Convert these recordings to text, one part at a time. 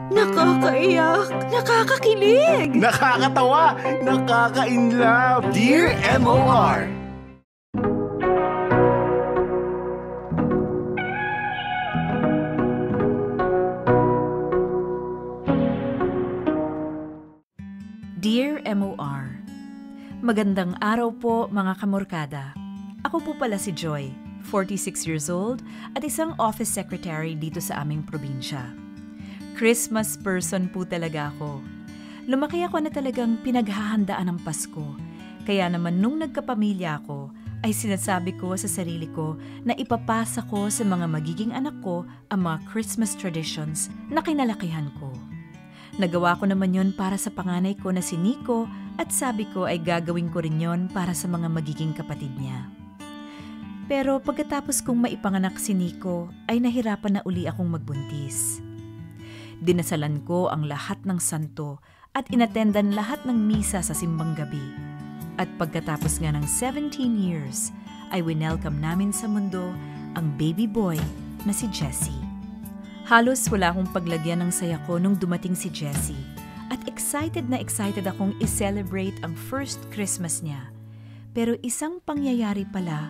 Nakakaiyak, nakakakilig, Nakakatawa, nakaka-inlove. Dear MOR. Dear MOR, magandang araw po mga kamorkada. Ako po pala si Joy, 46 years old at isang office secretary dito sa aming probinsya. Christmas person po talaga ako. Lumaki ako na talagang pinaghahandaan ng Pasko. Kaya naman nung nagkapamilya ako, ay sinasabi ko sa sarili ko na ipapasa ko sa mga magiging anak ko ang mga Christmas traditions na kinalakihan ko. Nagawa ko naman yon para sa panganay ko na si Nico at sabi ko ay gagawin ko rin yon para sa mga magiging kapatid niya. Pero pagkatapos kong maipanganak si Nico ay nahirapan na uli akong magbuntis. Dinasalan ko ang lahat ng santo at inatendan lahat ng misa sa simbang gabi. At pagkatapos nga ng 17 years ay winelcome namin sa mundo ang baby boy na si Jessie. Halos wala akong paglagyan ng saya ko nung dumating si Jessie at excited akong i-celebrate ang first Christmas niya. Pero isang pangyayari pala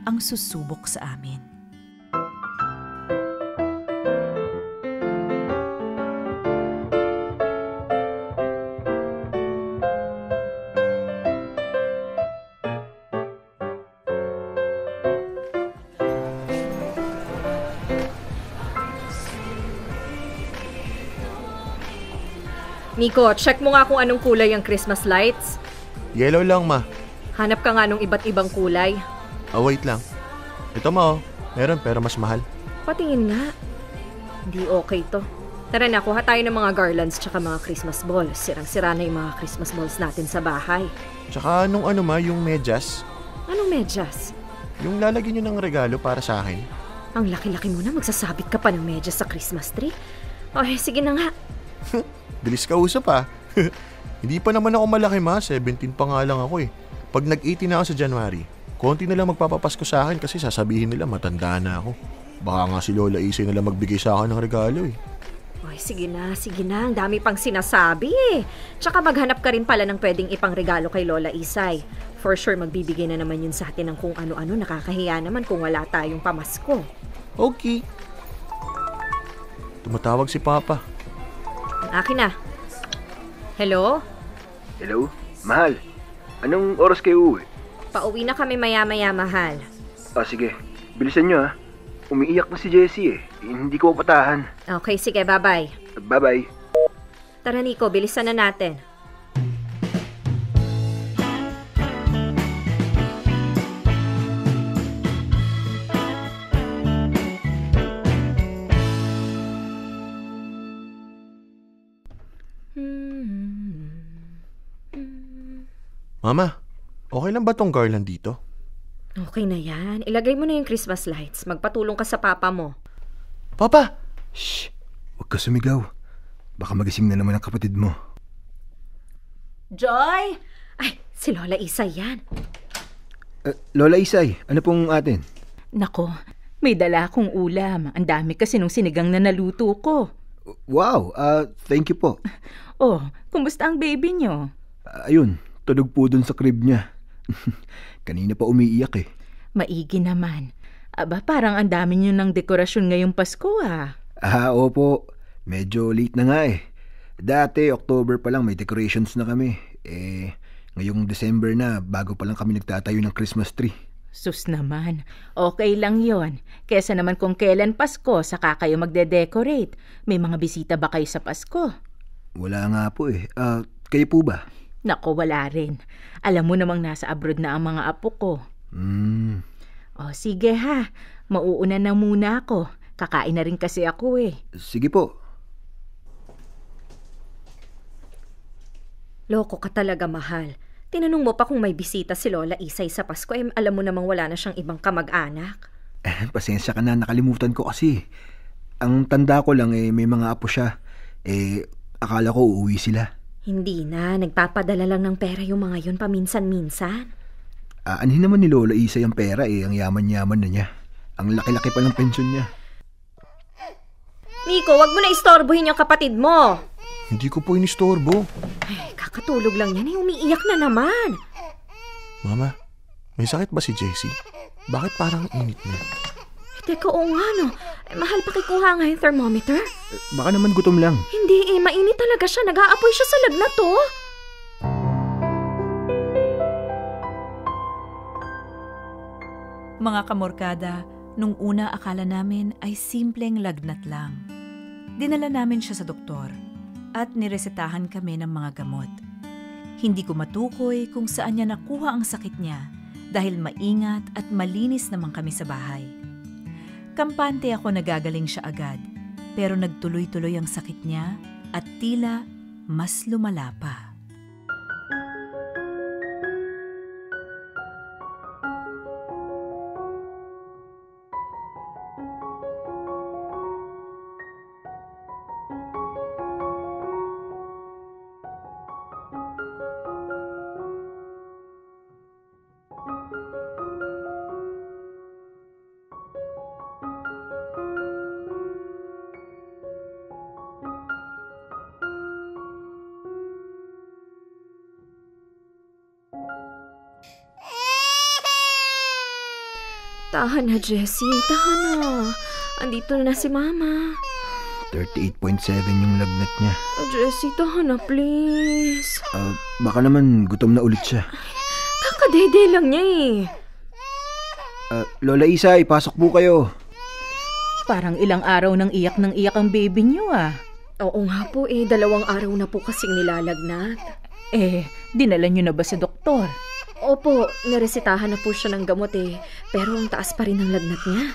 ang susubok sa amin. Nico, check mo nga kung anong kulay ang Christmas lights. Yellow lang, ma. Hanap ka nga nung iba't ibang kulay. Wait lang. Ito, ma, meron pero mas mahal. Patingin nga. Hindi okay to. Tara na, kuha tayo ng mga garlands tsaka mga Christmas balls. Sirang-sira na yung mga Christmas balls natin sa bahay. Tsaka nung yung medyas. Anong medyas? Yung lalagyan nyo ng regalo para sa akin. Ang laki-laki mo na, magsasabit ka pa ng medyas sa Christmas tree. Okay, sige na nga. Bilis ka usap Hindi pa naman ako malaki, ma. 17 pa nga lang ako eh. Pag nag-18 na ako sa January, konti na lang magpapapasko sa akin kasi sasabihin nila matanda na ako. Baka nga si Lola Isay na lang magbigay sa akin ng regalo eh. Ay, sige na. Ang dami pang sinasabi eh. Tsaka maghanap ka rin pala ng pwedeng ipang regalo kay Lola Isay. For sure, magbibigay na naman yun sa atin ng kung ano-ano. Nakakahiya naman kung wala tayong pamasko. Okay. Tumatawag si Papa. Akin na. Hello? Hello? Mahal, anong oras kayo uwi? Pauwi na kami maya-maya, mahal. Sige. Bilisan nyo Umiiyak na si Jessie Hindi ko patahan. Okay, sige. Bye-bye. Bye-bye. Tara, Nico. Bilisan na natin. Mama, okay lang ba tong garland dito? Okay na yan. Ilagay mo na yung Christmas lights. Magpatulong ka sa papa mo. Papa! Shh! Huwag ka sumigaw. Baka magising na naman ang kapatid mo. Joy! Ay, si Lola Isay yan. Lola Isay, ano pong atin? Nako, may dala akong ulam. Ang dami kasi nung sinigang na naluto ko. Wow, thank you po. Oh, kumusta ang baby nyo? Ayun, tulog po dun sa crib niya. Kanina pa umiiyak eh. Maigi naman. Aba, parang ang dami nyo ng dekorasyon ngayong Pasko Opo. Medyo late na nga eh. Dati, October pa lang may decorations na kami. Ngayong December na, bago pa lang kami nagtatayo ng Christmas tree. Sus naman, okay lang yon. Kesa naman kung kailan Pasko, saka kayo magde-decorate. May mga bisita ba kayo sa Pasko? Wala nga po eh. Kayo po ba? Nako, wala rin. Alam mo namang nasa abroad na ang mga apo ko. O sige ha, mauuna na muna ako. Kakain na rin kasi ako eh. Sige po. Loko ka talaga, mahal. Tinanong mo pa kung may bisita si Lola Isay sa Pasko, alam mo namang wala na siyang ibang kamag-anak. Pasensya ka na, nakalimutan ko kasi. Ang tanda ko lang may mga apo siya. Akala ko uuwi sila. Hindi na, nagpapadala lang ng pera yung mga yun paminsan-minsan. Anhin naman ni Lola Isay ang pera ang yaman-yaman na niya. Ang laki-laki pa ng pensyon niya. Nico, wag mo na istorbohin yung kapatid mo. Hindi ko po inistorbo. Ay, kakatulog lang yan. Umiiyak na naman. Mama, may sakit ba si Jessie? Bakit parang init niya? Teka, oo nga no. Mahal, pakikuha nga yung thermometer. Baka naman gutom lang. Hindi mainit talaga siya. Nag-aapoy siya sa lagnat to. Mga kamorkada, nung una akala namin ay simpleng lagnat lang. Dinala namin siya sa doktor at niresetahan kami ng mga gamot. Hindi ko matukoy kung saan niya nakuha ang sakit niya dahil maingat at malinis naman kami sa bahay. Kampante ako nagagaling siya agad, pero nagtuloy-tuloy ang sakit niya at tila mas lumala pa. Tahan na, Jessie. Tahan na. Andito na si Mama. 38.7 yung lagnat niya. Jessie, tahan na, please. Baka naman gutom na ulit siya. Kakadede lang niya eh. Lola Isay, pasok po kayo. Parang ilang araw nang iyak ang baby niyo ah. Oo nga po 2 araw na po kasing nilalagnat. Dinala niyo na ba sa doktor? Opo, naresetahan na po siya ng gamot pero ang taas pa rin ang lagnat niya.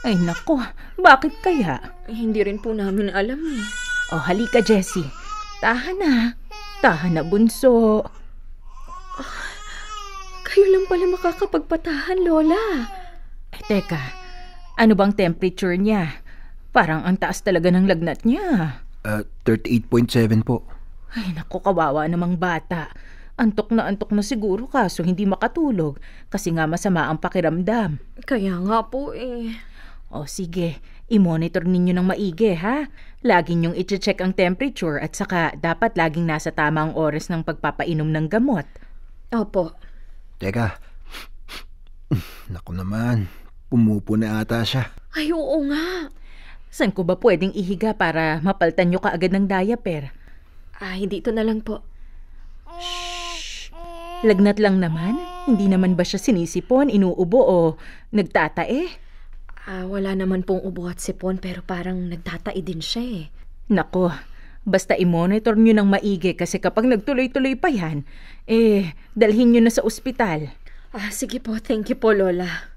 Ay nako, bakit kaya? Hindi rin po namin alam eh. Halika Jessie. Tahan na bunso. Kayo lang pala makakapagpatahan, Lola. Teka, ano bang temperature niya? Parang ang taas talaga ng lagnat niya. 38.7 po. Ay nako, kawawa namang bata. Antok na siguro kaso hindi makatulog kasi nga masama ang pakiramdam. Kaya nga po sige, i-monitor ninyo ng maigi ha. Lagi niyong i-check ang temperature at saka dapat laging nasa tamang oras ng pagpapainom ng gamot. Opo. Teka. Naku naman, pumupo na ata siya. Ay oo nga. Saan ko ba pwedeng ihiga para mapaltan niyo kaagad ng diaper? Dito na lang po. Lagnat lang naman? Hindi naman ba siya sinisipon, inuubo o nagtatae? Wala naman pong ubo at sipon pero parang nagtatae din siya Nako, basta i-monitor nyo ng maigi kasi kapag nagtuloy-tuloy pa yan, dalhin nyo na sa ospital. Sige po, thank you po Lola.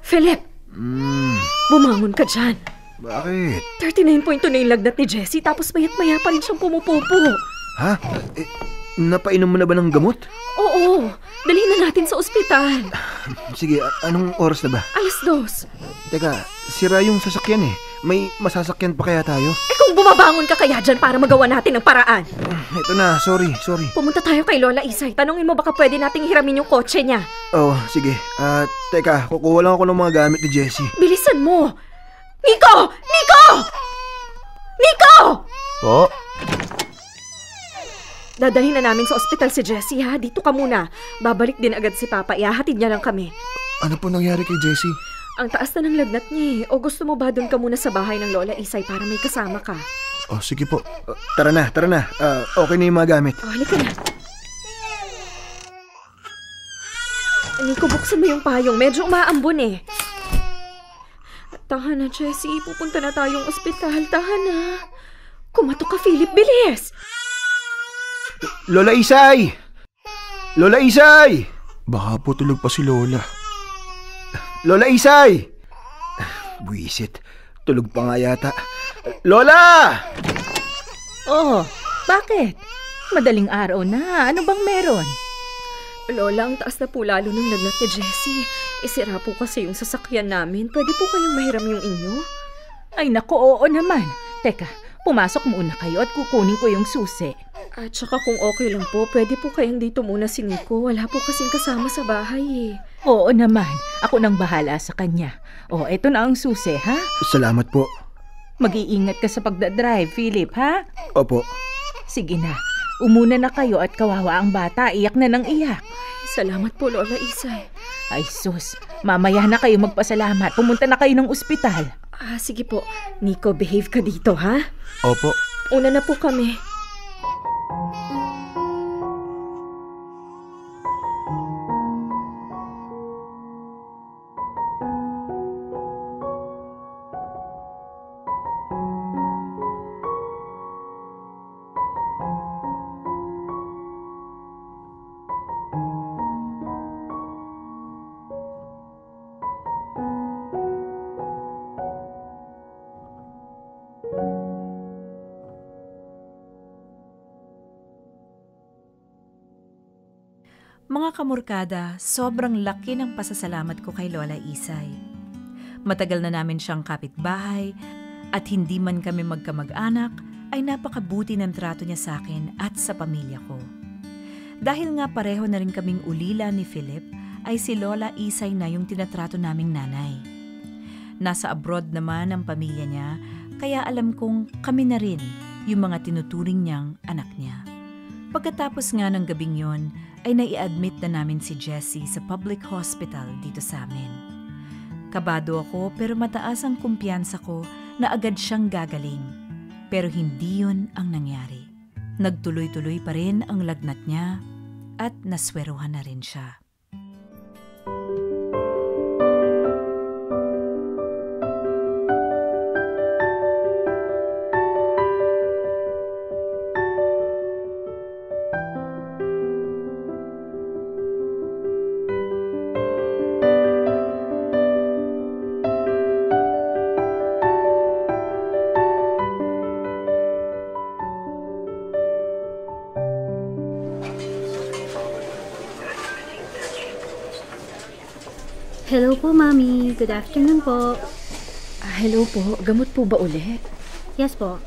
Philip! Bumangon ka dyan. Bakit? 39.2 na yung lagnat ni Jessie tapos mayat-maya pa rin siyang pumupupo. Ha? Napainom mo na ba ng gamot? Oo, dalhin na natin sa ospital. Sige, anong oras na ba? 2:00. Teka, sira yung sasakyan May masasakyan pa kaya tayo? Kung bumabangon ka kaya dyan para magawa natin ng paraan. Ito na, sorry. Pumunta tayo kay Lola Isay. Tanungin mo baka pwede nating hiramin yung kotse niya. Sige. Teka, kukuha lang ako ng mga gamit ni Jessie. Bilisan mo! Nico! Po? Dadalhin na namin sa ospital si Jessie ha. Dito ka muna. Babalik din agad si Papa. Ihahatid niya lang kami. Ano po nangyari kay Jessie? Ang taas na ng lagnat niya O gusto mo ba doon ka muna sa bahay ng Lola Isay para may kasama ka? Sige po. Tara na. Okay na yung mga gamit. Halika na. Nico, buksan mo yung payong. Medyo umaambon Tahan na, Jessie. Pupunta na tayong ospital. Tahan na. Kumatok ka, Philip. Bilis! Lola Isay! Baka po tulog pa si Lola. Lola Isay! Buisit. Tulog pa nga yata. Lola! Bakit? Madaling araw na. Ano bang meron? Lola, ang taas na po lalo ng lagnat ni Jessie. Sira po kasi yung sasakyan namin. Pwede po kayong mahiram yung inyo? Ay naku, oo naman. Teka, pumasok muna kayo at kukunin ko yung susi. At saka kung okay lang po, pwede po kayang dito muna si Nico. Wala po kasing kasama sa bahay eh. Oo naman, ako nang bahala sa kanya. Eto na ang susi, ha? Salamat po. Mag-iingat ka sa pagdadrive, Philip, ha? Opo. Sige na, umuna na kayo at kawawa ang bata, iyak na ng iyak. Salamat po, Lola Isay. Ay sus, mamaya na kayo magpasalamat. Pumunta na kayo ng ospital. Sige po. Nico, behave ka dito, ha? Opo. Una na po kami. Mga kamorkada, sobrang laki ng pasasalamat ko kay Lola Isay. Matagal na namin siyang kapitbahay at hindi man kami magkamag-anak ay napakabuti ng trato niya sa akin at sa pamilya ko. Dahil nga pareho na rin kaming ulila ni Philip, ay si Lola Isay na yung tinatrato naming nanay. Nasa abroad naman ang pamilya niya, kaya alam kong kami na rin yung mga tinuturing niyang anak niya. Pagkatapos nga ng gabing yon, ay nai-admit na namin si Jessie sa public hospital dito sa amin. Kabado ako pero mataas ang kumpiyansa ko na agad siyang gagaling. Pero hindi yun ang nangyari. Nagtuloy-tuloy pa rin ang lagnat niya at nasweruhan na rin siya. Hello po, Mami. Good afternoon po. Hello po. Gamot po ba ulit? Yes po.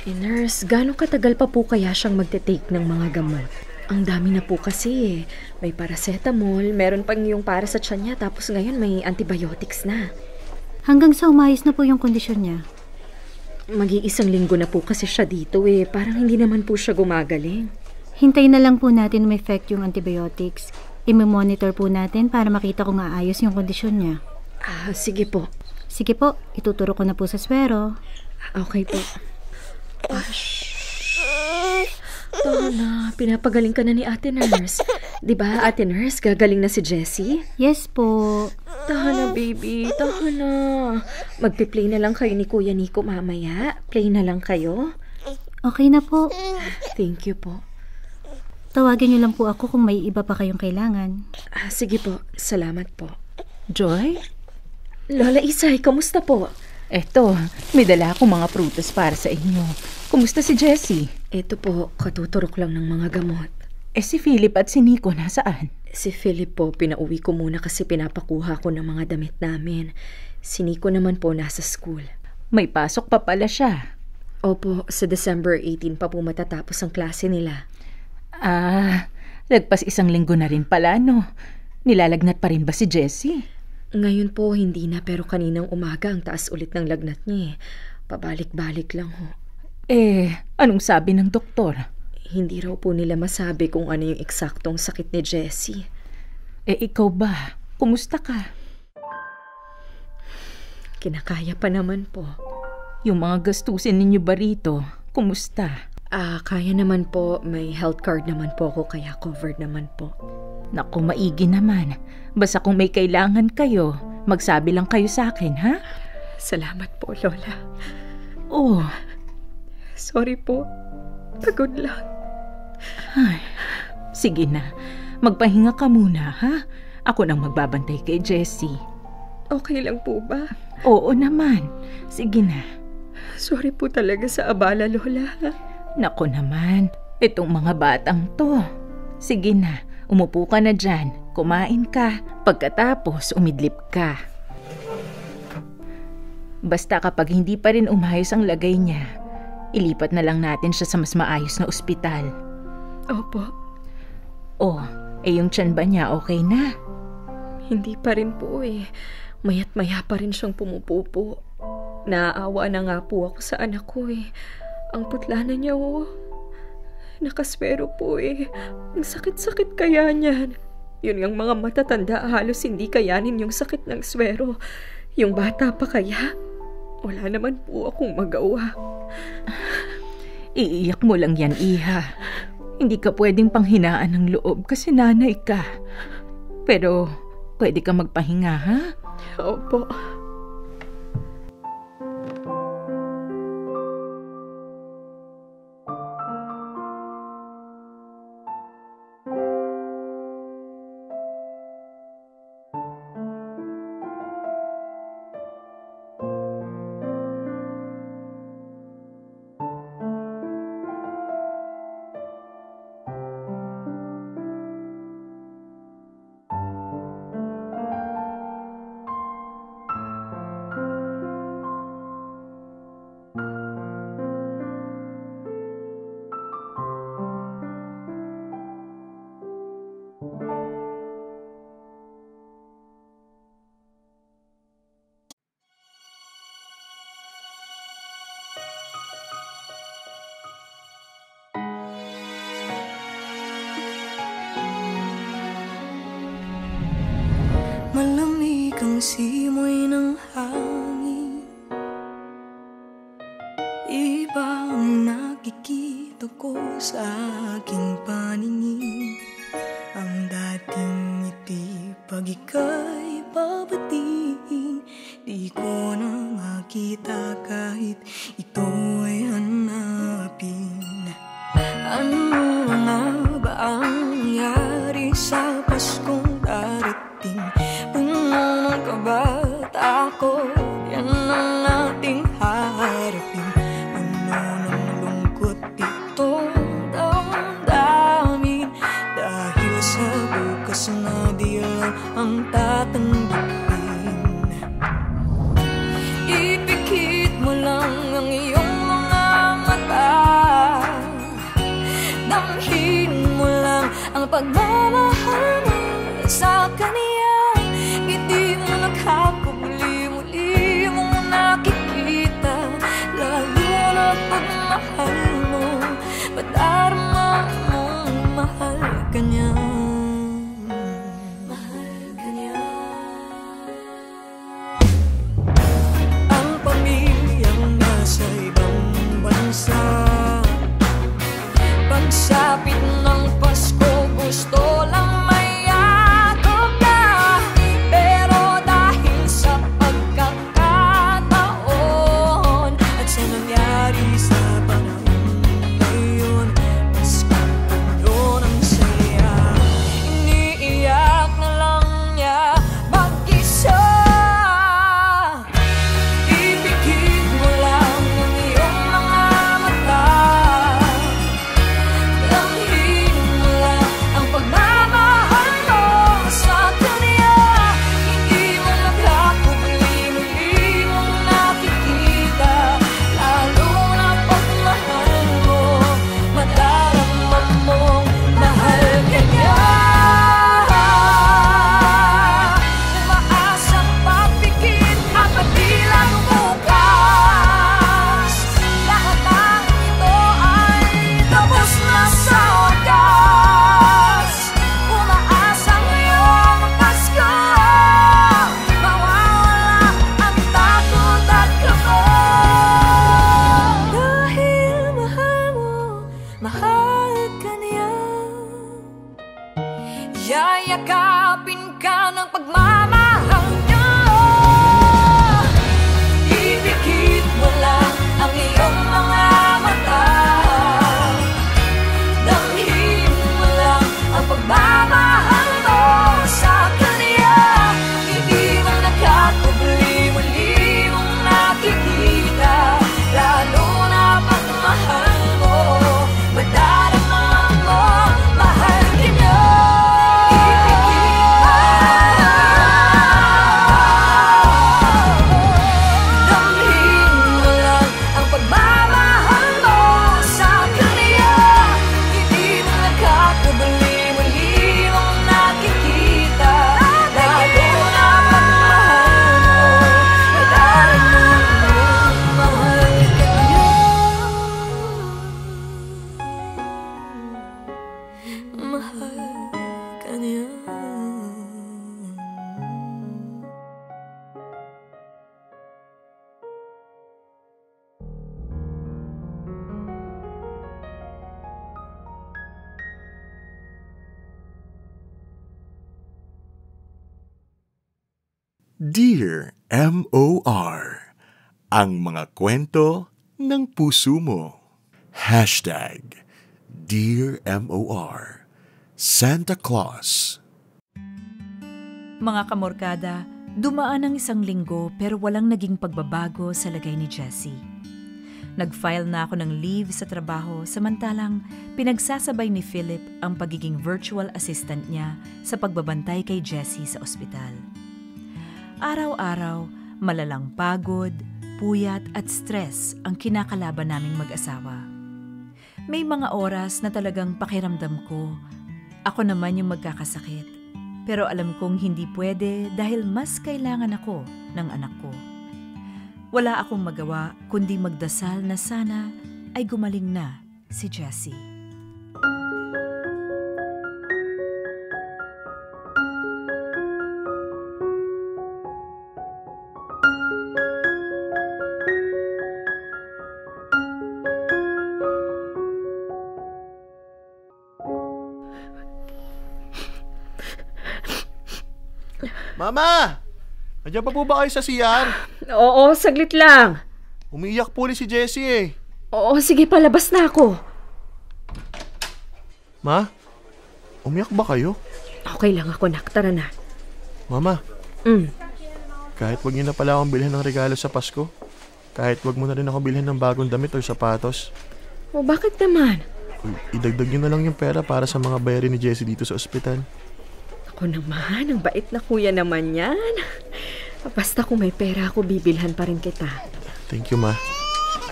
Nurse, gaano katagal pa po kaya siyang magte-take ng mga gamot? Ang dami na po kasi eh. May paracetamol, meron pang yung para sa tiyan niya, tapos ngayon may antibiotics na. Hanggang sa umayos na po yung kondisyon niya. Mag-iisang linggo na po kasi siya dito eh. Parang hindi naman po siya gumagaling. Hintayin na lang po natin ma-effect yung antibiotics. I-monitor po natin para makita kung aayos yung kondisyon niya. Sige po. Sige po, ituturo ko na po sa swero. Okay po. Tana, pinapagaling ka na ni Ate Nurse. Diba, Ate Nurse, gagaling na si Jessie? Yes po. Tahan na, baby. Tahan na. Magpi-play na lang kayo ni Kuya Nico mamaya. Play na lang kayo. Okay na po. Thank you po. Tawagin niyo lang po ako kung may iba pa kayong kailangan. Sige po. Salamat po. Joy? Lola Isay, kamusta po? Eto, may dala akong mga prutas para sa inyo. Kumusta si Jessie? Ito po, katuturok lang ng mga gamot. Si Philip at si Nico nasaan? Si Philip po, pinauwi ko muna kasi pinapakuha ko ng mga damit namin. Si Nico naman po nasa school. May pasok pa pala siya. Opo, sa December 18 pa po matatapos ang klase nila. Lagpas isang linggo na rin pala, no? Nilalagnat pa rin ba si Jessie? Ngayon po, hindi na, pero kaninang umaga ang taas ulit ng lagnat niya. Pabalik-balik lang ho. Anong sabi ng doktor? Hindi raw po nila masabi kung ano yung eksaktong sakit ni Jessie. Ikaw ba? Kumusta ka? Kinakaya pa naman po. Yung mga gastusin ninyo ba rito? Kumusta? Kaya naman po. May health card naman po ako, kaya covered naman po. Naku, maigi naman. Basta kung may kailangan kayo, magsabi lang kayo sa akin, ha? Salamat po, Lola. Sorry po. Pagod lang. Sige na. Magpahinga ka muna, ha? Ako nang magbabantay kay Jessie. Okay lang po ba? Oo naman. Sige na. Sorry po talaga sa abala, Lola. Naku naman, itong mga batang to. Sige na, umupo ka na dyan, kumain ka, pagkatapos umidlip ka. Basta kapag hindi pa rin umayos ang lagay niya, Ilipat na lang natin siya sa mas maayos na ospital. Opo. Oh, yung tiyan ba niya okay na? Hindi pa rin po eh. Maya't maya pa rin siyang pumupupo. Naaawa na nga po ako sa anak ko eh. Ang putla na niya oh. Nakaswero po eh. Ang sakit-sakit kaya niyan. Yun yung mga matatanda halos hindi kayanin yung sakit ng swero. Yung bata pa kaya? Wala naman po akong magawa. Iiyak mo lang yan, Iha. Hindi ka pwedeng panghinaan ng loob kasi nanay ka. Pero pwede ka magpahinga, ha? Opo. Malamig ang simoy ng hangin, iba ang nakikita ko sa aking paningin. Ang dating ngiti pag ika'y babatiin, di ko na makita kahit ito ay hanapin. Ano nga ba ang nangyari sa Paskong darating? Puno ng kabata ko, yan ang ating harapin. Puno ng lungkot itong damdamin, dahil sa bukas na di lang ang tatanggapin. Ipikit mo lang ang iyong mga mata, damhin mo lang ang pagmamahal mo sa kanya. Hindi mo nakakabuli-muli mong nakikita, lalo na pagmahal mo, padarama mong mahal ka niya. Mahal ka niya. Ang pamilyang nasa ibang bansa, pagsapit ng Pasko gusto lang mayakap ka, pero dahil sa pagkakataon at sa nangyari sa panahon ngayon, mas kapulo ng saya. Iniiyak na lang niya mag-isa. Ipikit mo lang ang iyong mga mata, damhin mo lang ang pagmamahal mo sa kanya. Hindi mo nakakabuli-muli mong nakikita, lalo na pagmahal mo, madarama mong mahal ka niya. Umaasang pagpikit at pagbilang bukas, lahat ng ito ay tapos na sa wakas. Umaasang ngayong Pasko, mawawala ang takot at kaba, dahil mahal ka niya. Yayakapin ka ng pagmamahal niya. Ipikit mo lang ang iyong mga mata, damhin mo lang ang pagmamahal mo sa kanya. Hindi mo nakakabuli-muli mong nakikita, lalo na pagmahal mo, madarama mo, mahal ka niya. Ipikit pagmamahal ka niya. Dear M.O.R. Ang mga kwento ng puso mo. #Dear M.O.R. Santa Claus. Mga kamorkada, dumaan ang isang linggo pero walang naging pagbabago sa lagay ni Jessie. Nag-file na ako ng leave sa trabaho samantalang pinagsasabay ni Philip ang pagiging virtual assistant niya sa pagbabantay kay Jessie sa ospital. Araw-araw, malalang pagod, puyat at stress ang kinakalaban naming mag-asawa. May mga oras na talagang pakiramdam ko, ako naman yung magkakasakit. Pero alam kong hindi pwede dahil mas kailangan ako ng anak ko. Wala akong magawa kundi magdasal na sana ay gumaling na si Jessie. Mama! Nandiyan pa po ba kayo sa CR? Oo, saglit lang. Umiiyak po si Jessie eh. Oo, sige, palabas na ako. Ma? Umiyak ba kayo? Okay lang ako, nak. Tara na. Mama, kahit wag niyo na pala akong bilhin ng regalo sa Pasko, kahit wag mo na rin ako bilhin ng bagong damit o sapatos, O, bakit naman? idagdag niyo na lang yung pera para sa mga bayarin ni Jessie dito sa ospital. Ako naman, ang bait na kuya naman yan. Basta kung may pera ako, bibilhan pa rin kita. Thank you, Ma.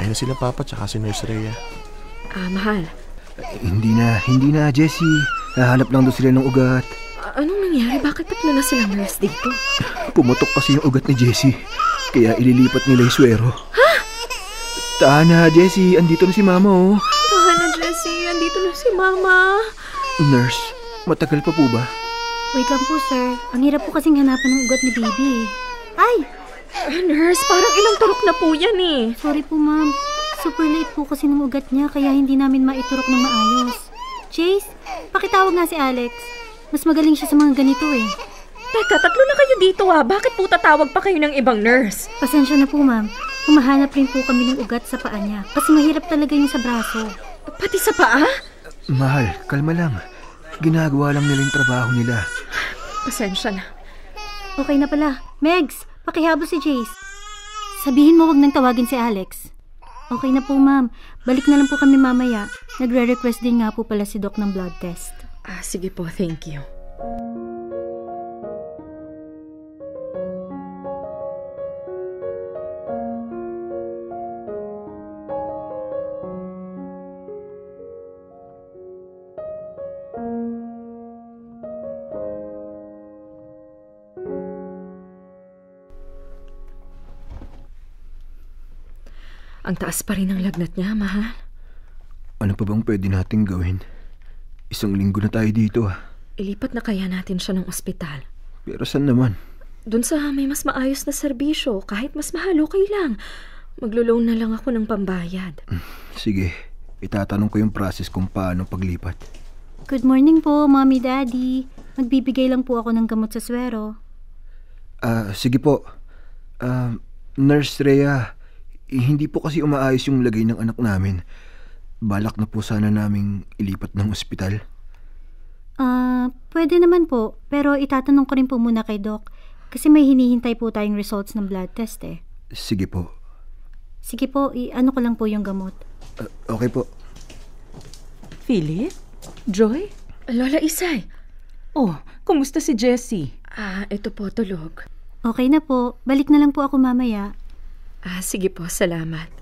Ayun na sila Papa tsaka si Nurse Rhea. Mahal. Hindi na, Jessie. Nahanap lang doon sila ng ugat. Anong nangyari? Bakit tatlo na silang nurse dito? Pumutok kasi yung ugat ni Jessie. Kaya ililipat nila yung swero. Ha? Tahan na, Jessie. Andito na si Mama, oh. Tahan na, Jessie. Andito na si Mama. Nurse, matagal pa po ba? Wait lang po, sir. Ang hirap po kasing hanapan ng ugat ni baby. Ay! Nurse, parang ilang turok na po yan eh. Sorry po, ma'am. Super late po kasi ng ugat niya kaya hindi namin maiturok ng maayos. Chase, pakitawag nga si Alex. Mas magaling siya sa mga ganito eh. Teka, tatlo na kayo dito ah. Bakit po tatawag pa kayo ng ibang nurse? Pasensya na po, ma'am. Humahanap rin po kami ng ugat sa paa niya kasi mahirap talaga yung sa braso. Pati sa paa? Mahal, kalma lang. Ginagawa lang nila yung trabaho nila. Pasensya na. Okay na pala. Megs, pakihabo si Jace. Sabihin mo wag nang tawagin si Alex. Okay na po, ma'am. Balik na lang po kami mamaya. Nagre-request din nga po pala si Doc ng blood test. Sige po, thank you. Ang taas pa rin ang lagnat niya, mahal. Ano pa bang pwede nating gawin? 1 linggo na tayo dito ah. Ilipat na kaya natin siya ng ospital. Pero saan naman? Doon sa may mas maayos na serbisyo. Kahit mas mahal, okay lang. Maglo-loan na lang ako ng pambayad. Sige, itatanong ko yung process kung paano paglipat. Good morning po, Mommy, Daddy. Magbibigay lang po ako ng gamot sa swero. Sige po. Nurse Rhea, hindi po kasi umaayos yung lagay ng anak namin. Balak na po sana naming ilipat ng ospital. Pwede naman po. Pero itatanong ko rin po muna kay Doc. Kasi may hinihintay po tayong results ng blood test eh. Sige po. Sige po, ano ko lang po yung gamot. Okay po. Philip? Joy? Lola Isay. Oh, kumusta si Jessie? Ito po, tulog. Okay na po. Balik na lang po ako mamaya. Sige po, salamat.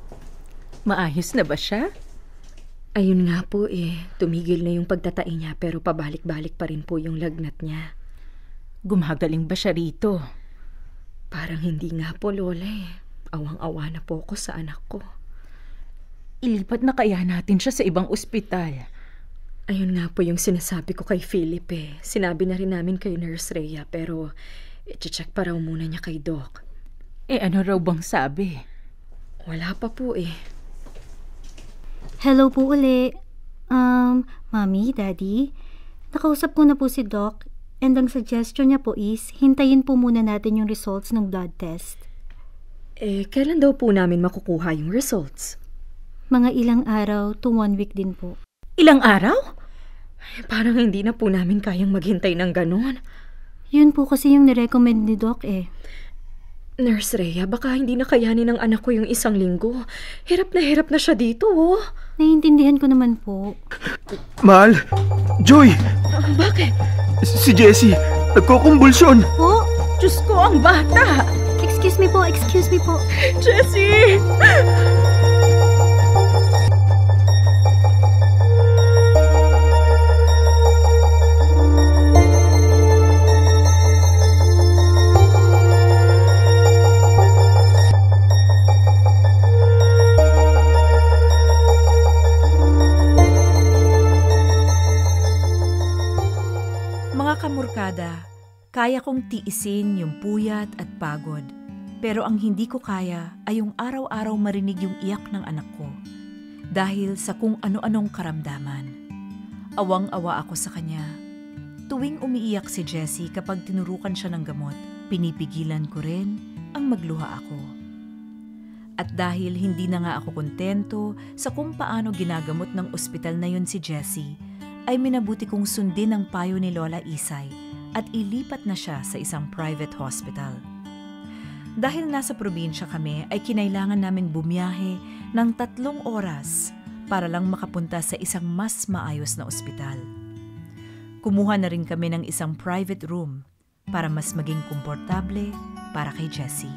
Maayos na ba siya? Ayun nga po tumigil na yung pagtatai niya pero pabalik-balik pa rin po yung lagnat niya. Gumagaling ba siya rito? Parang hindi nga po, Lola Awang-awa na po ako sa anak ko. Ilipat na kaya natin siya sa ibang ospital. Ayun nga po yung sinasabi ko kay Philip eh. Sinabi na rin namin kay Nurse Rhea pero i-check pa raw muna niya kay Doc. Ano raw bang sabi? Wala pa po eh. Hello po uli. Mommy, Daddy, nakausap ko na po si Doc and ang suggestion niya po is hintayin po muna natin yung results ng blood test. Kailan daw po namin makukuha yung results? Mga ilang araw to 1 week din po. Ilang araw? Parang hindi na po namin kayang maghintay ng ganon. Yun po kasi yung nirecommend ni Doc eh. Nurse Rhea, baka hindi na kayanin ng anak ko yung 1 linggo. Hirap na siya dito, oh. Naiintindihan ko naman po. Mahal! Joy! Bakit? Si Jessie, nagkukumbulsyon! Po? Diyos ko, ang bata! Excuse me po. Jessie! Mga kamurkada, kaya kong tiisin yung puyat at pagod. Pero ang hindi ko kaya ay yung araw-araw marinig yung iyak ng anak ko. Dahil sa kung ano-anong karamdaman. Awang-awa ako sa kanya. Tuwing umiiyak si Jessie kapag tinurukan siya ng gamot, pinipigilan ko rin ang magluha ako. At dahil hindi na nga ako kontento sa kung paano ginagamot ng ospital na yun si Jessie, ay minabuti kong sundin ang payo ni Lola Isay at ilipat na siya sa isang private hospital. Dahil nasa probinsya kami ay kinailangan naming bumiyahe ng 3 oras para lang makapunta sa isang mas maayos na ospital. Kumuha na rin kami ng isang private room para mas maging komportable para kay Jessie.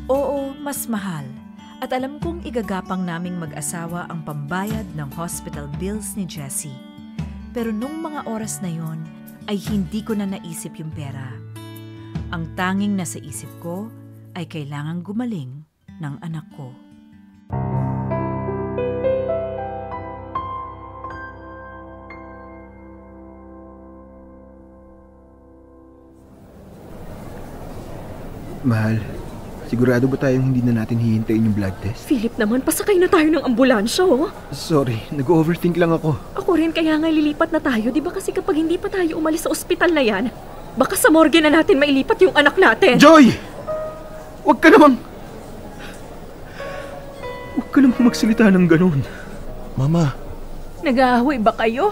Oo, mas mahal at alam kong igagapang naming mag-asawa ang pambayad ng hospital bills ni Jessie. Pero nung mga oras na yon ay hindi ko na naisip yung pera. Ang tanging nasa isip ko ay kailangang gumaling ng anak ko. Mahal, sigurado ba tayong hindi na natin hihintayin yung blood test? Philip naman, pasakay na tayo ng ambulansya, oh. Sorry, nag-overthink lang ako. Ako rin, kaya nga lilipat na tayo. Di ba kasi kapag hindi pa tayo umalis sa ospital na yan, baka sa morgue na natin mailipat yung anak natin. Joy! Huwag ka namang magsalita ng ganun. Mama. Nag-aaway ba kayo?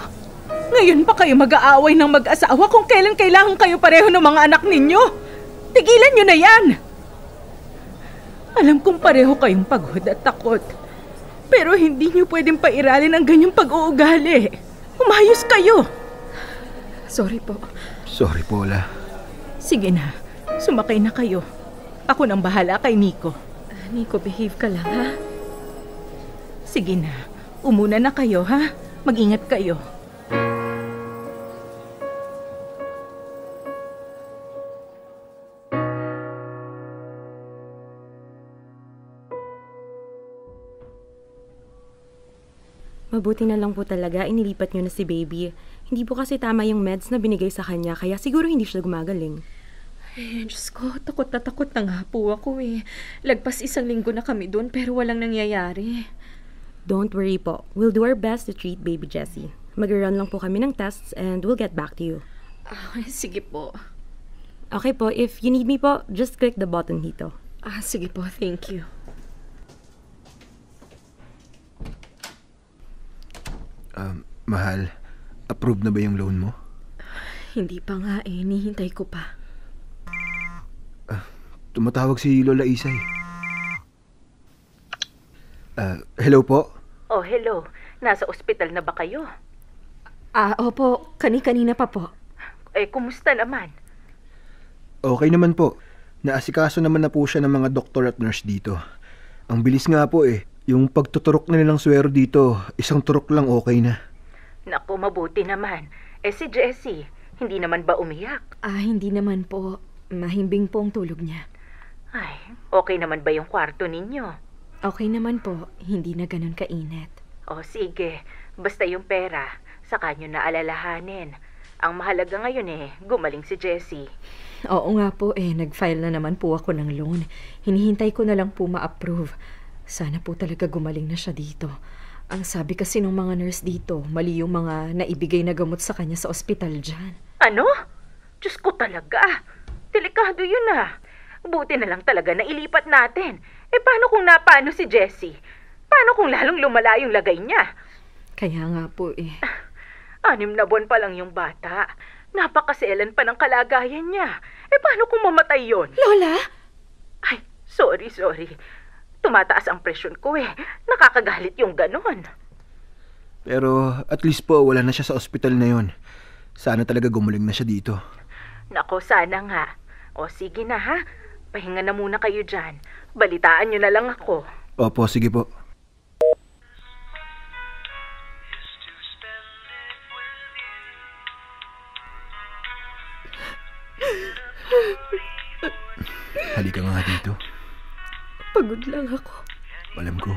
Ngayon pa kayo mag-aaway ng mag-asawa kung kailan kailangan kayo pareho ng mga anak ninyo? Tigilan nyo na yan! Alam kong pareho kayong pagod at takot. Pero hindi nyo pwedeng pairalin ang ganyang pag-uugali. Umayos kayo! Sorry po. Sorry, Paula. Sige na, sumakay na kayo. Ako nang bahala kay Nico. Nico, behave ka lang, ha? Sige na, umuna na kayo, ha? Mag-ingat kayo. Mabuti na lang po talaga, inilipat niyo na si baby. Hindi po kasi tama yung meds na binigay sa kanya, kaya siguro hindi siya gumagaling. Diyos ko, takot na nga po ako eh. Lagpas 1 linggo na kami doon pero walang nangyayari. Don't worry po. We'll do our best to treat baby Jessie. Mag-run lang po kami ng tests and we'll get back to you. Sige po. Okay po, if you need me po, just click the button dito. Sige po, thank you. Mahal, approve na ba yung loan mo? Hindi pa nga eh, nihintay ko pa. Tumatawag si Lola Isay. Hello po? Oh, hello. Nasa ospital na ba kayo? Opo, kanina pa po. Kumusta naman? Okay naman po. Naasikaso naman na po siya ng mga doktor at nurse dito. Ang bilis nga po eh. Yung pagtuturok na nilang swero dito, 1 turok lang okay na. Naku, mabuti naman. Si Jessie, hindi naman ba umiyak? Hindi naman po. Mahimbing po ang tulog niya. Ay, okay naman ba yung kwarto ninyo? Okay naman po. Hindi na ganun kainit. Sige. Basta yung pera, saka nyo na alalahanin. Ang mahalaga ngayon gumaling si Jessie. Oo nga po nag-file na naman po ako ng loan. Hinihintay ko na lang po ma-approve. Sana po talaga gumaling na siya dito. Ang sabi kasi ng mga nurse dito, mali yung mga naibigay na gamot sa kanya sa ospital dyan. Ano? Diyos ko talaga. Delikado yun Buti na lang talaga na ilipat natin. Paano kung napano si Jessie? Paano kung lalong lumala yung lagay niya? Kaya nga po 6 na buwan pa lang yung bata. Napakaselan pa ng kalagayan niya. Paano kung mamatay yon? Lola? Ay, sorry. Tumataas ang presyon ko Nakakagalit yung ganon. Pero at least po wala na siya sa ospital na yon. Sana talaga gumaling na siya dito. Nako, sana nga. O sige na Pahinga na muna kayo dyan. Balitaan nyo na lang ako. Opo, sige po. Halika nga dito. Pagod lang ako. Alam ko.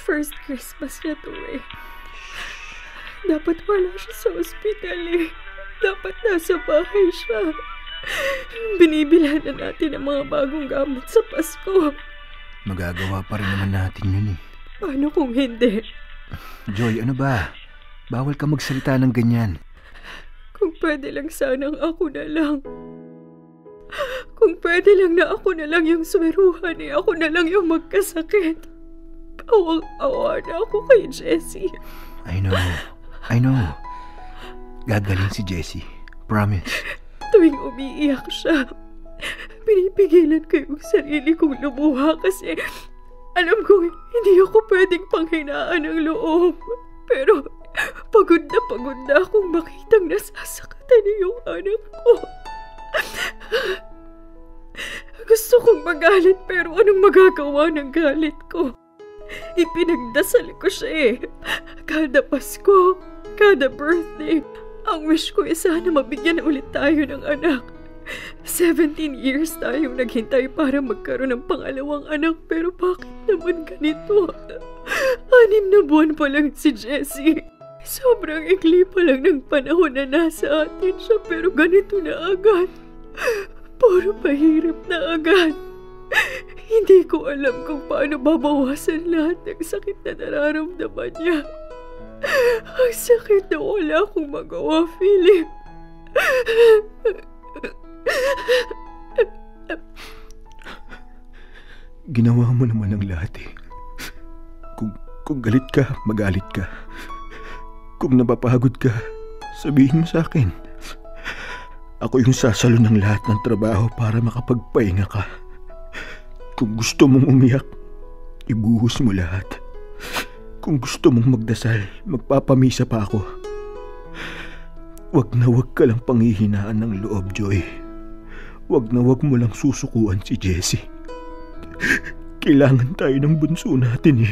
First Christmas niya to Dapat wala siya sa ospital Dapat nasa bahay siya. Binibilhan na natin ang mga bagong gamit sa Pasko. Magagawa pa rin naman natin yun Paano kung hindi? Joy, ano ba? Bawal ka magsalita ng ganyan. Kung pwede lang sanang ako na lang. Kung pwede lang na ako na lang yung sweruhan ako na lang yung magkasakit. Awang-awa na ako kay Jessie. I know. Gagaling si Jessie. Promise. Tuwing umiiyak siya, pinipigilan ko yung sarili kong lumuha kasi alam kong hindi ako pwedeng panghinaan ng loob. Pero pagod na akong makitang nasasaktan yung anak ko. Gusto kong magalit pero anong magagawa ng galit ko? Ipinagdasal ko siya Kada Pasko, kada birthday, ang wish ko sana mabigyan ulit tayo ng anak. 17 years tayong naghintay para magkaroon ng pangalawang anak pero bakit naman ganito? 6 na buwan pa lang si Jessie. Sobrang ikli pa lang ng panahon na nasa atin siya pero ganito na agad. Puro pahirap na agad. Hindi ko alam kung paano babawasan lahat ng sakit na nararamdaman niya. Ang sakit na wala akong magawa, Philip. Ginawa mo naman ang lahat Kung galit ka, magalit ka. Kung napapagod ka, sabihin mo sa akin. Ako yung sasalo ng lahat ng trabaho para makapagpahinga ka. Kung gusto mong umiyak, ibuhos mo lahat. Kung gusto mong magdasal, magpapamisa pa ako. Wag na wag ka lang panghihinaan ng loob, Joy. Wag na wag mo lang susukuan si Jessie. Kailangan tayo ng bunso natin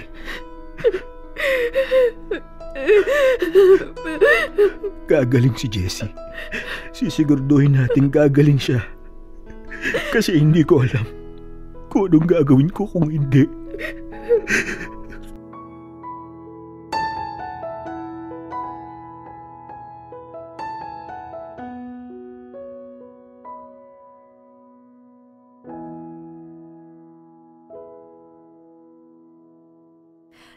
Gagaling si Jessie. Sisiguraduhin natin gagaling siya. Kasi hindi ko alam kung anong gagawin ko kung hindi.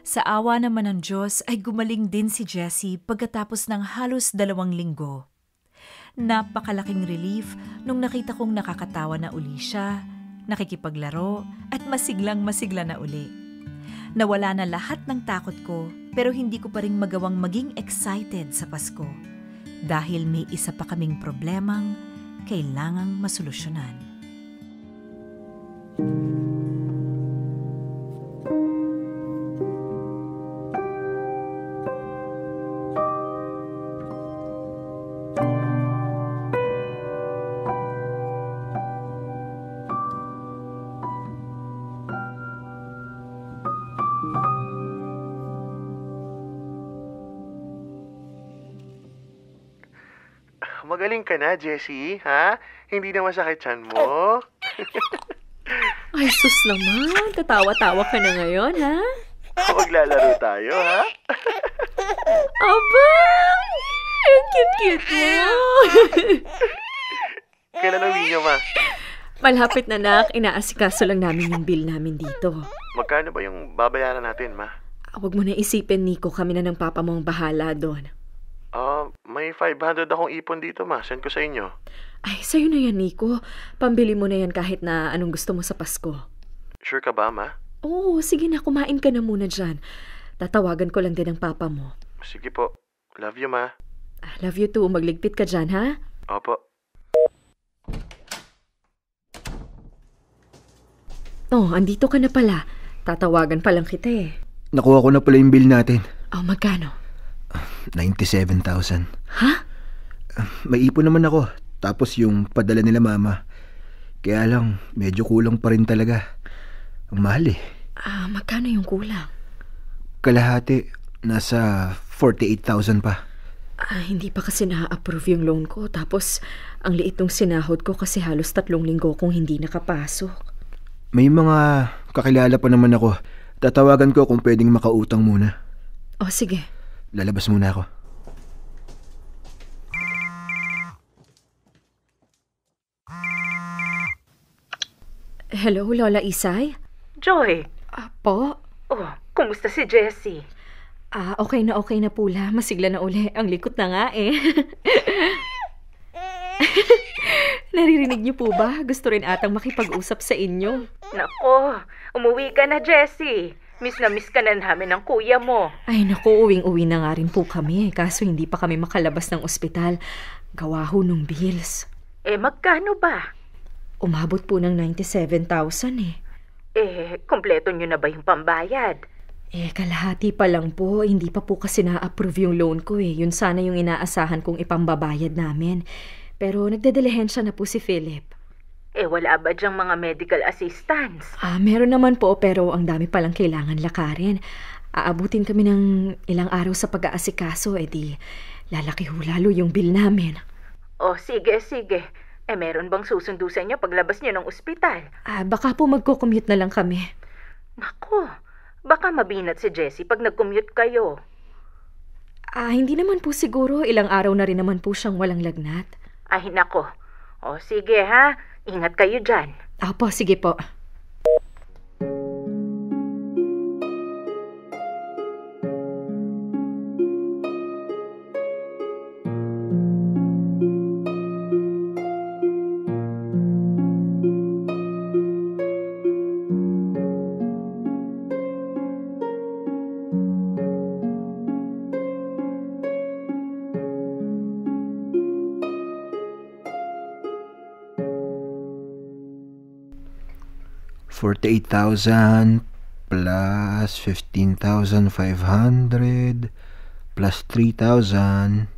Sa awa naman ng Diyos ay gumaling din si Jessie pagkatapos ng halos 2 linggo. Napakalaking relief nung nakita kong nakakatawa na uli siya, nakikipaglaro at masiglang-masigla na uli. Nawala na lahat ng takot ko pero hindi ko pa rin magawang maging excited sa Pasko dahil may isa pa kaming problemang kailangang masolusyonan. Magaling ka na, Jessie, ha? Hindi na masakit tiyan mo? Ay, sus naman. Tatawa-tawa ka na ngayon, ha? Maglalaro tayo, ha? Aba! Ang cute-cute mo! Kailan uwi niyo, Ma? Malapit na, nak. Inaasikaso lang namin yung bill namin dito. Magkano ba yung babayaran natin, Ma? Huwag mo na isipin, Nico. Kami na ng papa mo ang bahala doon. May 500 akong ipon dito, Ma. Send ko sa inyo. Ay, sa'yo na yan, Nico. Pambili mo na yan kahit na anong gusto mo sa Pasko. Sure ka ba, Ma? Oo, sige na. Kumain ka na muna dyan. Tatawagan ko lang din ang papa mo. Sige po. Love you, Ma. I love you too. Magligpit ka dyan, ha? Opo. Oh, andito ka na pala. Tatawagan pa lang kita eh. Nakuha ko na pala yung bill natin. Oh, magkano? 97,000. Ha? May ipon naman ako. Tapos yung padala nila mama. Kaya lang, medyo kulang pa rin talaga. Ang mahal eh. Magkano yung kulang? Kalahati, nasa 48,000 pa. Hindi pa kasi na-approve yung loan ko. Tapos, ang liit ng sinahod ko kasi halos 3 linggo kong hindi nakapasok. May mga kakilala pa naman ako. Tatawagan ko kung pwedeng makautang muna. Oh, sige. Lalabas muna ako. Hello, Lola Isay? Joy. Po? Oh, kumusta si Jessie? Okay na pula. Masigla na uli. Ang likot na nga eh. Naririnig niyo po ba? Gusto rin atang makipag-usap sa inyo. Nako, umuwi ka na, Jessie. Miss na miss ka na namin ng kuya mo. Ay naku, uwing-uwi na nga rin po kami. Kaso hindi pa kami makalabas ng ospital. Gawa ho nung bills. Magkano ba? Umabot po ng 97,000 eh. Kompleto nyo na ba yung pambayad? Kalahati pa lang po. Hindi pa po kasi na-approve yung loan ko eh. Yun sana yung inaasahan kong ipambabayad namin. Pero nagdedelehensya na po si Philip. Wala ba dyang mga medical assistance? Meron naman po pero ang dami palang kailangan lakarin. Aabutin kami ng ilang araw sa pag-aasikaso. Di lalaki ho lalo yung bill namin. Sige. Meron bang susundo sa inyo paglabas niyo ng ospital? Baka po magko-commute na lang kami. Nako, baka mabinat si Jessie pag nag-commute kayo. Hindi naman po siguro. Ilang araw na rin naman po siyang walang lagnat. Ay, nako. Sige ha. Ingat kayo dyan. Apo, sige po. $48,000 plus 15,500 plus 3,000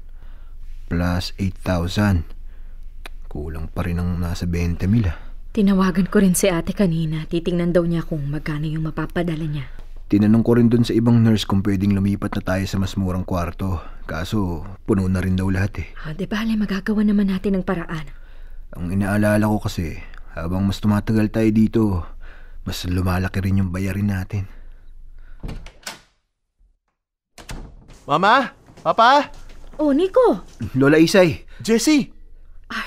plus 8,000. Kulang pa rin ang nasa 20,000. Tinawagan ko rin si ate kanina. Titingnan daw niya kung magkano yung mapapadala niya. Tinanong ko rin dun sa ibang nurse kung pwedeng lumipat na tayo sa mas murang kwarto. Kaso puno na rin daw lahat eh. Di bale, magagawa naman natin ng paraan. Ang inaalala ko kasi, habang mas tumatagal tayo dito, mas lumalaki rin yung bayarin natin. Mama? Papa? Nico! Lola Isay! Jessie!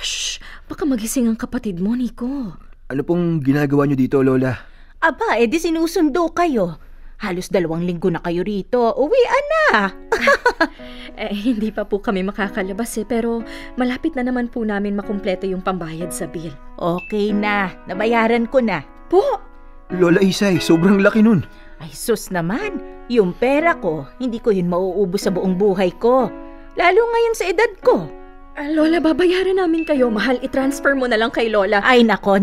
Shh! Baka magising ang kapatid mo, Nico. Ano pong ginagawa niyo dito, Lola? Aba, di sinusundo kayo. Halos 2 linggo na kayo rito. Uwian na! Hindi pa po kami makakalabas pero malapit na naman po namin makumpleto yung pambayad sa bill. Okay na. Nabayaran ko na. Po! Lola Isay, sobrang laki nun. Ay sus naman, yung pera ko, hindi ko yun mauubos sa buong buhay ko. Lalo ngayon sa edad ko. Lola, babayaran namin kayo. Mahal, i-transfer mo na lang kay Lola. Ay nako.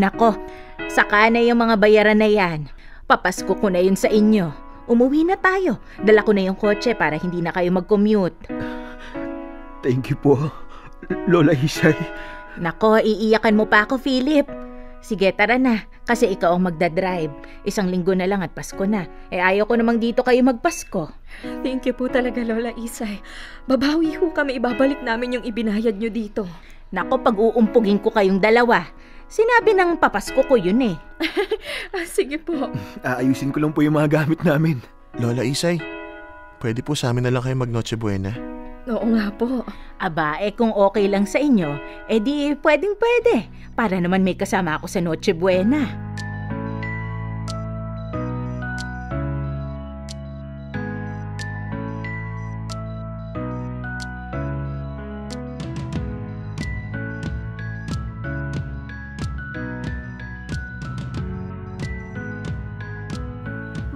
Saka na yung mga bayaran na yan. Papasko ko na yun sa inyo. Umuwi na tayo. Dala ko na yung kotse para hindi na kayo mag-commute. Thank you po, Lola Isay. Nako, iiyakan mo pa ako, Philip. Sige, tara na. Kasi ikaw ang magdadrive. 1 linggo na lang at Pasko na. Ayaw ko namang dito kayo magpasko. Thank you po talaga, Lola Isay. Babawi ho kami. Ibabalik namin yung ibinayad nyo dito. Nako, pag-uumpugin ko kayong dalawa. Sinabi ng papasko ko yun eh. Sige po. Aayusin ko lang po yung mga gamit namin. Lola Isay, pwede po sa amin na lang kayo mag-Noche Buena. Oo nga po. Aba, kung okay lang sa inyo, di pwedeng-pwede. Para naman may kasama ako sa Noche Buena.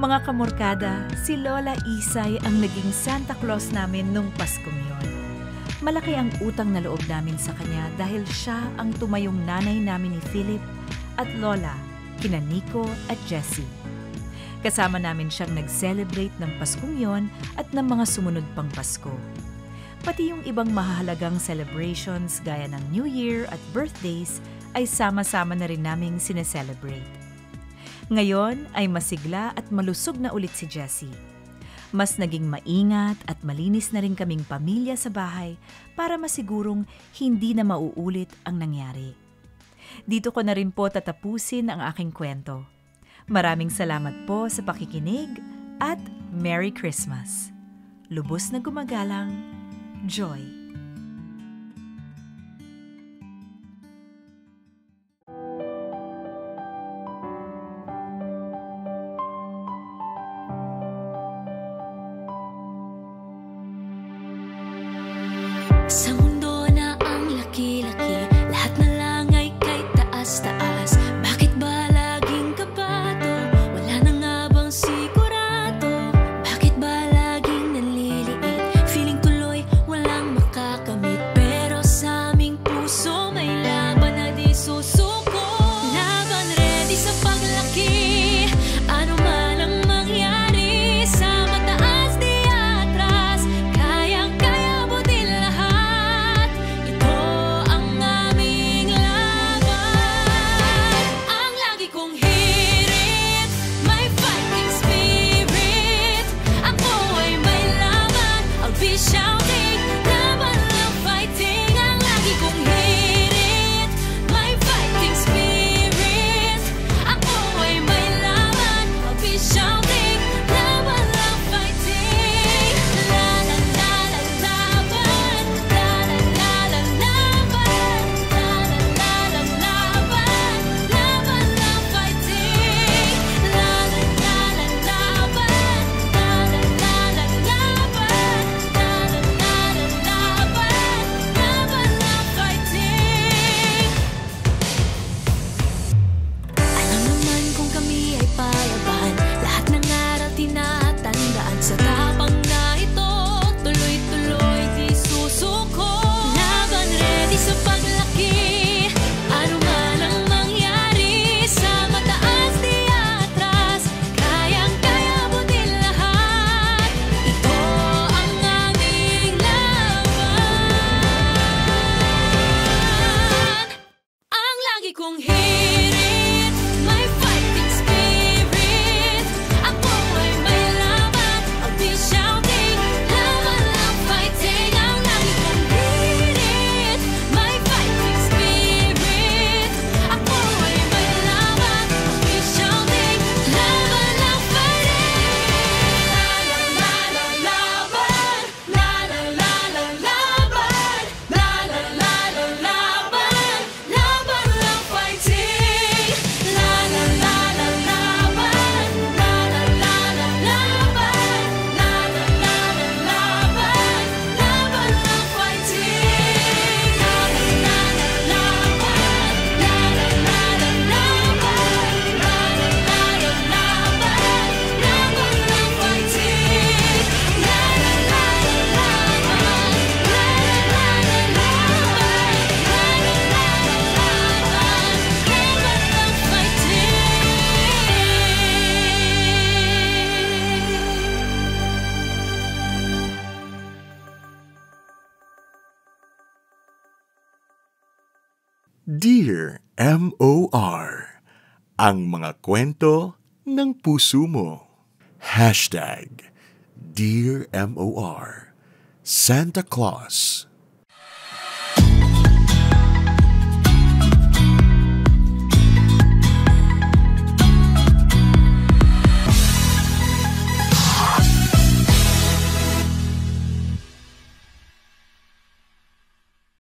Mga kamorkada, si Lola Isay ang naging Santa Claus namin nung Paskong yon. Malaki ang utang na loob namin sa kanya dahil siya ang tumayong nanay namin ni Philip at Lola, kina Nico at Jessie. Kasama namin siyang nag-celebrate ng Paskong yon at ng mga sumunod pang Pasko. Pati yung ibang mahahalagang celebrations gaya ng New Year at birthdays ay sama-sama na rin naming sineselebrate. Ngayon ay masigla at malusog na ulit si Jessie. Mas naging maingat at malinis na rin kaming pamilya sa bahay para masigurong hindi na mauulit ang nangyari. Dito ko na rin po tatapusin ang aking kwento. Maraming salamat po sa pakikinig at Merry Christmas. Lubos na gumagalang, Joy. Sa mundo na ang laki-laki, lahat na lang ay kay taas-taas. Bakit ba laging kabado? Wala na nga bang sigurado? Bakit ba laging nanliliit? Feeling tuloy walang makakamit. Pero sa aming puso may laban na di susuko. Laban ready sa paglaki, ano man ang mangyari. Sa mataas di atras, kayang-kaya mo din lahat. Ito ang aming laban. Ang lagi kong hirit, may fighting spirit. Ako ay may laban, I'll be shouting. Laban lang fighting. Ang lagi kong hirit, may fighting spirit. Ako ay may laban, I'll be shouting. Laban lang fighting. La la la la laban, la la la la laban, la la la la laban, laban lang fighting. La la la la laban, la la la la laban, la la la la laban, laban lang fighting. Alam naman kung kami ay palaban, lahat ng araw tinatandaan. Sa tapang na ito, tuloy-tuloy di susuko. Laban ready sa paglaki, ano man ang mangyari. Sa mataas di atras, kayang-kaya mo din lahat. Ito ang aming laban. Ang lagi kong hirit, may fighting spirit. Ako ay may laban, I'll be shouting. Laban lang fighting. Ang lagi kong hirit, may fighting spirit. Ako ay may laban, I'll be shouting. Laban lang fighting. La la la laban, la la la la laban, la la la la laban, laban lang fighting. La la la la laban, la la la la laban, la la la la laban, laban lang fighting. La la la la laban, la la la la laban, la la la la laban, laban lang fighting. La la la la laban, la la la la laban, la la la la laban, laban lang fighting. Dear M.O.R. Ang mga kwento ng puso mo. #Dear M.O.R. Santa Claus